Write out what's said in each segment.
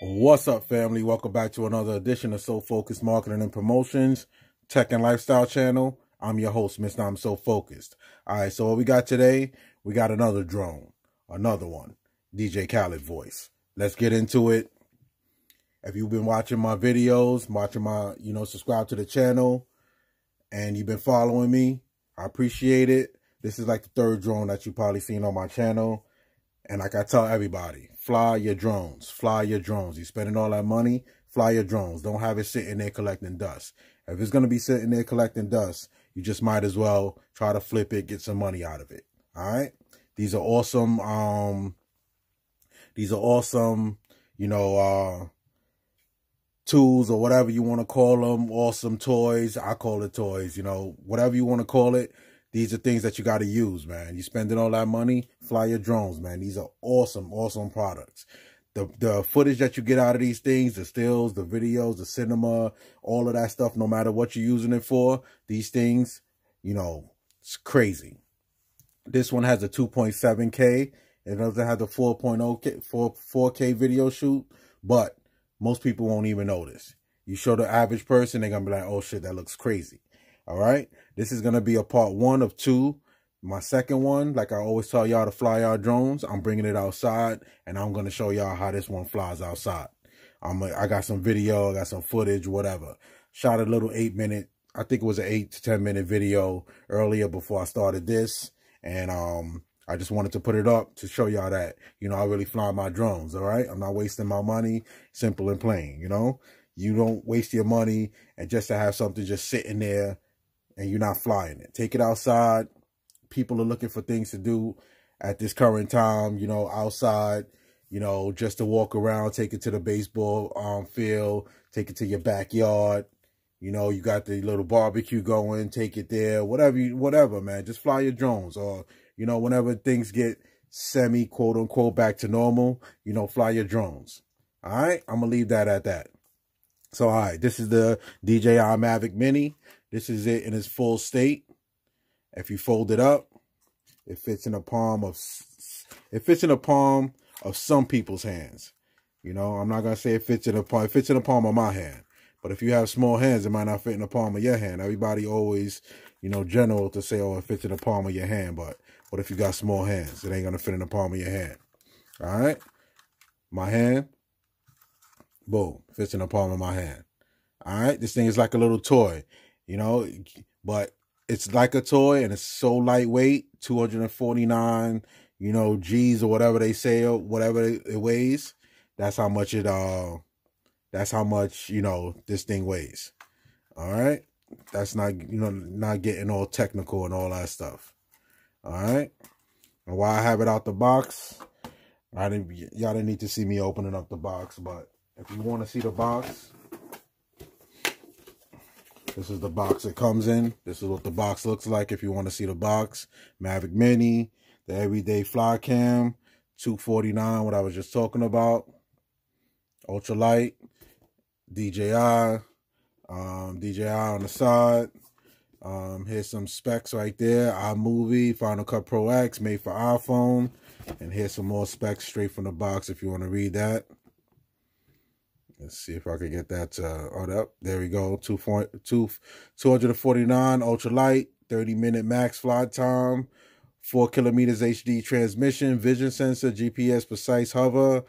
What's up, family? Welcome back to another edition of So Focused Marketing and Promotions, Tech and Lifestyle Channel. I'm your host, Mr. I'm So Focused. All right, so what we got today? We got another drone, another one, DJ Khaled voice. Let's get into it. If you've been watching my videos, subscribe to the channel, and you've been following me, I appreciate it. This is like the third drone that you've probably seen on my channel. And like I tell everybody, fly your drones. Fly your drones. You're spending all that money, fly your drones. Don't have it sitting there collecting dust. If it's going to be sitting there collecting dust, you just might as well try to flip it, get some money out of it. All right? These are awesome, tools or whatever you want to call them. Awesome toys. I call it toys, whatever you want to call it. These are things that you got to use, man. You spending all that money, fly your drones, man. These are awesome, awesome products. The footage that you get out of these things, the stills, the videos, the cinema, all of that stuff, no matter what you're using it for, these things, it's crazy. This one has a 2.7K. It doesn't have the 4K video shoot, but most people won't even notice. You show the average person, they're going to be like, oh, shit, that looks crazy. All right. This is going to be a part 1 of 2. My second one, like I always tell y'all to fly our drones, I'm bringing it outside, and I'm going to show y'all how this one flies outside. I got some video, I got some footage, whatever. Shot a little 8-minute, I think it was an 8 to 10 minute video earlier before I started this. And I just wanted to put it up to show y'all that, I really fly my drones. All right. I'm not wasting my money. Simple and plain, You don't waste your money and just to have something just sitting there and you're not flying it. Take it outside. People are looking for things to do at this current time, outside, just to walk around, take it to the baseball field, take it to your backyard. You got the little barbecue going, take it there, whatever, man. Just fly your drones. Or, whenever things get semi, quote unquote, back to normal, fly your drones. All right. I'm going to leave that at that. So, all right, this is the DJI Mavic Mini. This is it in its full state. If you fold it up, it fits in the palm of some people's hands. I'm not gonna say it fits in the palm of my hand. But if you have small hands, it might not fit in the palm of your hand. Everybody always, general to say, oh, it fits in the palm of your hand. But what if you got small hands? It ain't gonna fit in the palm of your hand. All right, my hand. Boom, fits in the palm of my hand. All right, this thing is like a little toy, but it's like a toy and it's so lightweight, 249, G's or whatever they say, or whatever it weighs. That's how much this thing weighs. All right, that's not, not getting all technical and all that stuff. All right, and why I have it out the box, y'all didn't need to see me opening up the box, but if you want to see the box, this is the box it comes in. This is what the box looks like if you want to see the box. Mavic Mini, the everyday fly cam, 249, what I was just talking about. Ultralight, DJI, DJI on the side. Here's some specs right there. iMovie, Final Cut Pro X, made for iPhone. And here's some more specs straight from the box if you want to read that. Let's see if I can get that up. There we go. 249 ultralight, 30-minute max flight time, 4 kilometers HD transmission, vision sensor, GPS precise hover,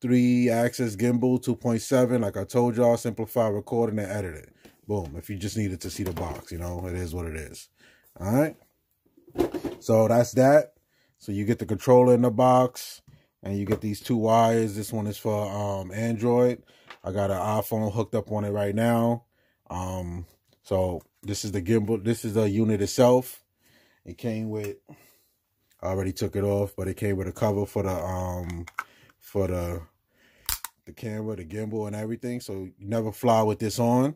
3-axis gimbal, 2.7. Like I told y'all, simplify recording and editing. Boom. If you just needed to see the box, it is what it is. All right. So that's that. So you get the controller in the box. And you get these 2 wires. This one is for Android. I got an iPhone hooked up on it right now. So this is the gimbal. This is the unit itself. It came with, I already took it off, but it came with a cover for the camera, the gimbal, and everything. So you never fly with this on.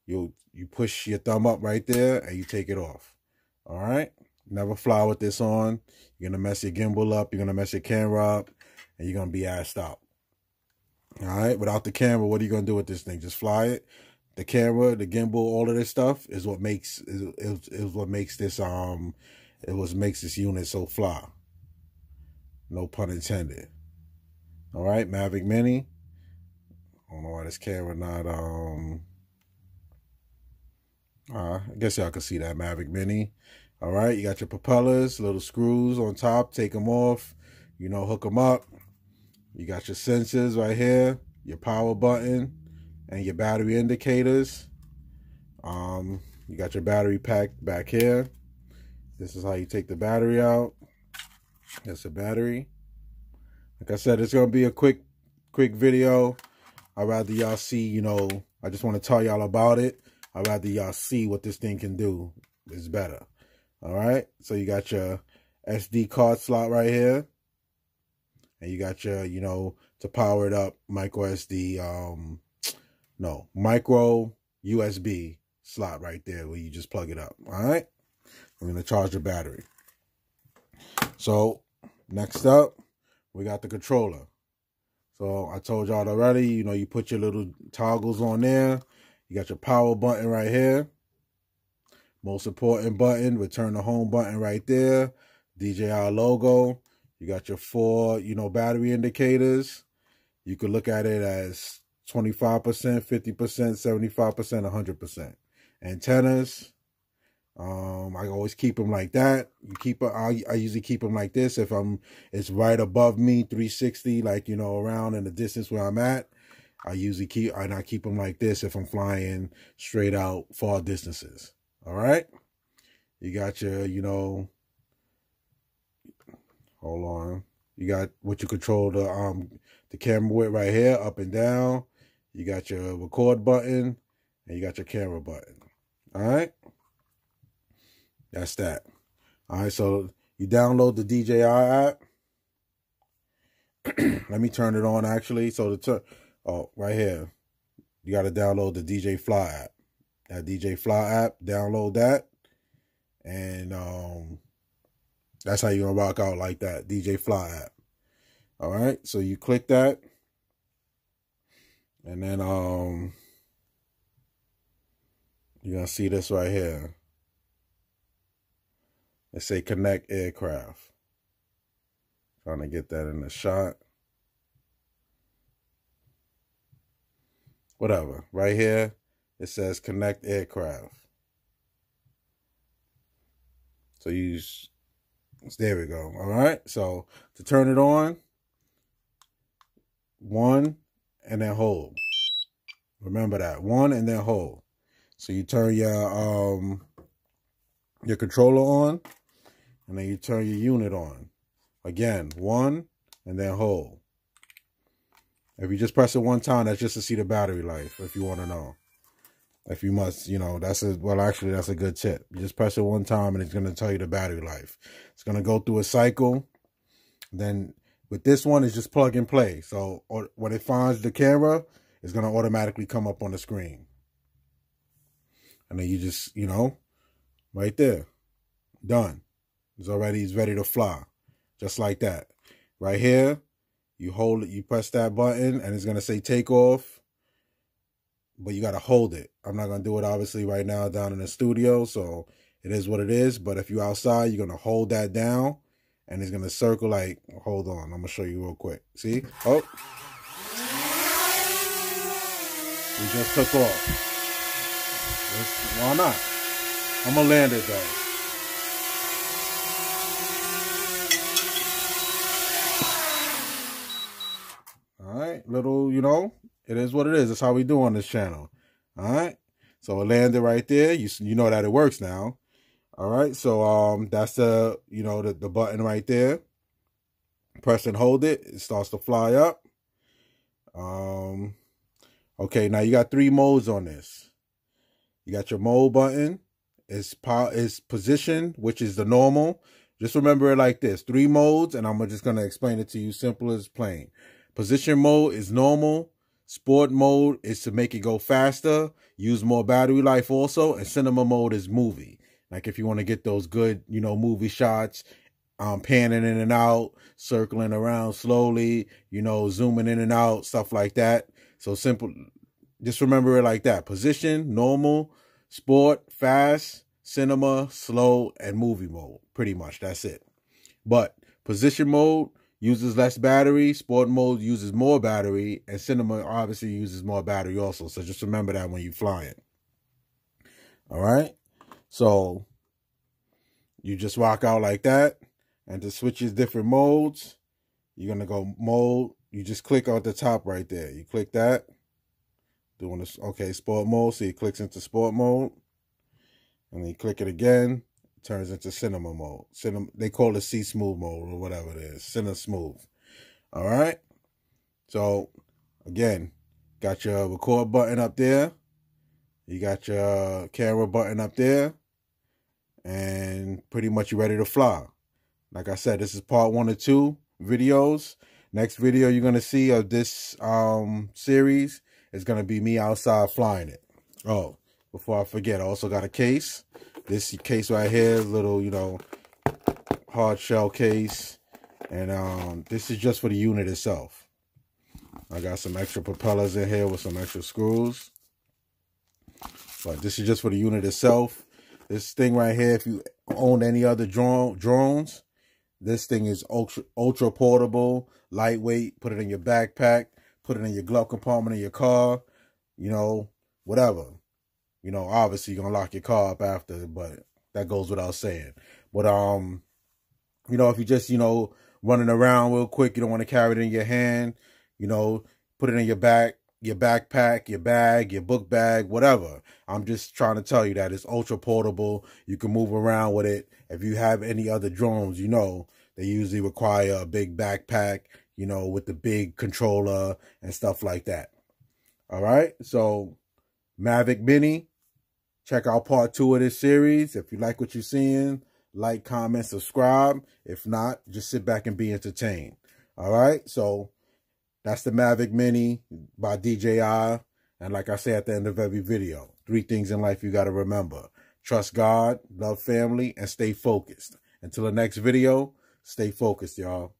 You push your thumb up right there and you take it off. All right. Never fly with this on. You're going to mess your gimbal up. You're going to mess your camera up. And you're going to be assed out. All right. Without the camera, what are you going to do with this thing? Just fly it. The camera, the gimbal, all of this stuff is what makes this unit so fly. No pun intended. All right. Mavic Mini. don't know why this camera not, I guess y'all can see that Mavic Mini. All right, you got your propellers, little screws on top, take them off, you know, hook them up. You got your sensors right here, your power button, and your battery indicators. You got your battery pack back here. This is how you take the battery out. That's the battery. Like I said, it's gonna be a quick video. I'd rather y'all see, you know, I just want to tell y'all about it. I'd rather y'all see what this thing can do. It's better. All right. So you got your SD card slot right here. And you got your, you know, to power it up, micro USB slot right there where you just plug it up. All right. I'm going to charge the battery. So next up, we got the controller. So I told y'all already, you know, you put your little toggles on there. You got your power button right here. Most important button, return to home button right there. DJI logo. You got your 4, you know, battery indicators. You could look at it as 25%, 50%, 75%, 100%. Antennas. I always keep them like that. I usually keep them like this. If it's right above me, 360, like, you know, around in the distance where I'm at. I keep them like this if I'm flying straight out far distances. All right. You got your, you know, hold on. You got what you control the camera with right here, up and down. You got your record button and you got your camera button. All right. That's that. All right. So you download the DJI app. Let me turn it on actually. So right here, you got to download the DJ Fly app. That DJ Fly app, download that. And that's how you're going to rock out like that, DJ Fly app. All right, so you click that. And then you're going to see this right here. It say connect aircraft. Trying to get that in the shot. Whatever. Right here, it says connect aircraft. So there we go. All right. So to turn it on, 1 and then hold. Remember that, 1 and then hold. So you turn your controller on, and then you turn your unit on. Again, 1 and then hold. If you just press it one time, that's just to see the battery life, if you want to know. If you must, you know, that's a good tip. You just press it one time and it's going to tell you the battery life. It's going to go through a cycle. Then with this one, it's just plug and play. So when it finds the camera, it's going to automatically come up on the screen. And then you just, you know, right there, done. It's ready to fly. Just like that. Right here, you hold it, you press that button, and it's going to say take off. But you got to hold it. I'm not going to do it, obviously, right now down in the studio. So it is what it is. But if you're outside, you're going to hold that down. And it's going to circle like, hold on. I'm going to show you real quick. See? Oh. We just took off. Why not? I'm going to land it, though. All right, little, you know, it is what it is. That's how we do on this channel. All right, so it landed right there. You know that it works now. All right, so that's the, you know, the button right there. Press and hold it. It starts to fly up. Okay, now you got 3 modes on this. You got your mode button. It's position, which is the normal. Just remember it like this: 3 modes, and I'm just gonna explain it to you simple as plain. Position mode is normal. Sport mode is to make it go faster, use more battery life also. And cinema mode is movie. Like if you want to get those good, you know, movie shots, panning in and out, circling around slowly, you know, zooming in and out, stuff like that. So simple. Just remember it like that. Position, normal, sport, fast, cinema, slow, and movie mode. Pretty much. That's it. But position mode, uses less battery. Sport mode uses more battery. And cinema obviously uses more battery also. So just remember that when you're flying. All right. So you just rock out like that. And to switch your different modes, you're going to go mode. You just click on the top right there. You click that. Doing this, okay, sport mode. So it clicks into sport mode. And then you click it again. It turns into cinema mode. They call it C smooth mode or whatever it is. Cinema smooth. All right. So again, got your record button up there. You got your camera button up there. And pretty much you're ready to fly. Like I said, this is part 1 or 2 videos. Next video you're going to see of this series is going to be me outside flying it. Oh, before I forget, I also got a case. This case right here, little, you know, hard shell case. And this is just for the unit itself. I got some extra propellers in here with some extra screws. But this is just for the unit itself. This thing right here, if you own any other drones, this thing is ultra portable, lightweight. Put it in your backpack, put it in your glove compartment in your car, you know, whatever. You know, obviously you're gonna lock your car up after, but that goes without saying. But you know, if you just, you know, running around real quick, you don't want to carry it in your hand, you know, put it in your backpack, your bag, your book bag, whatever. I'm just trying to tell you that it's ultra portable. You can move around with it. If you have any other drones, you know, they usually require a big backpack, you know, with the big controller and stuff like that. All right. So Mavic Mini, check out part 2 of this series. If you like what you're seeing, like, comment, subscribe. If not, just sit back and be entertained. All right. So that's the Mavic Mini by DJI. And like I say at the end of every video, 3 things in life you got to remember. Trust God, love family, and stay focused. Until the next video, stay focused, y'all.